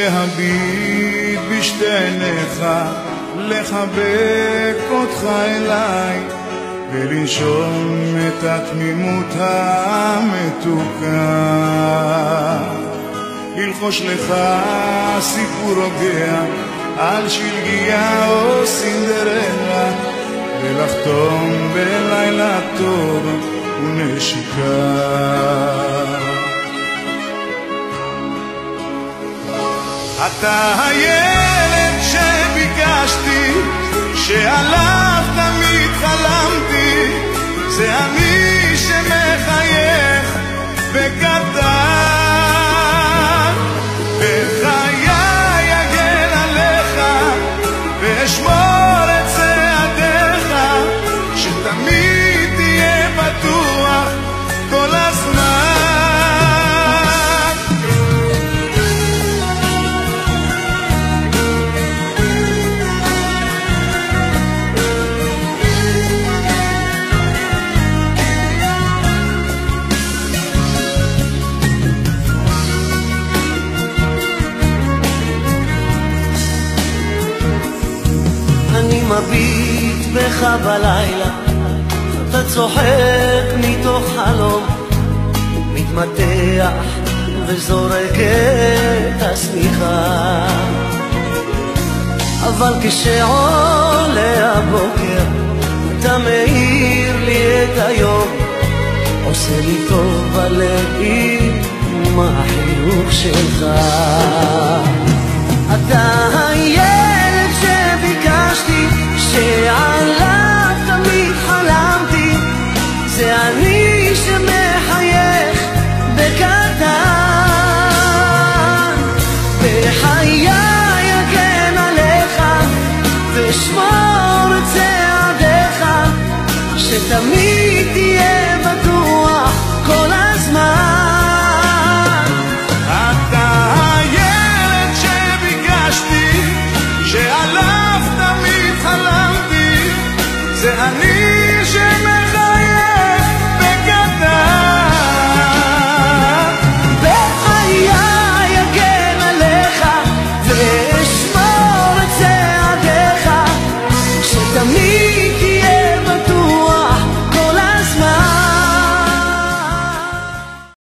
להביט בשתי עיניך, לחבק אותך אליי, ולנשום את התמימות המתוקה, ללחוש לך סיפור רוגע על שלגיה או סינדרלה, ולחתום בלילה טוב ונשיקה. אתה הילד שביקשתי, שעליו תמיד חלמתי, זה אני שמחייך בקטן, בחיי אגן עליך ואשמור את צעדיך, שתמיד תהיה בטוח כל הזמן. אני מביט בך בלילה, אתה צוחק מתוך חלום, מתמתח וזורק את השמיכה, אבל כשעולה הבוקר אתה מאיר לי את היום, עושה לי טוב בלב עם החיוך שלך. אתה הילד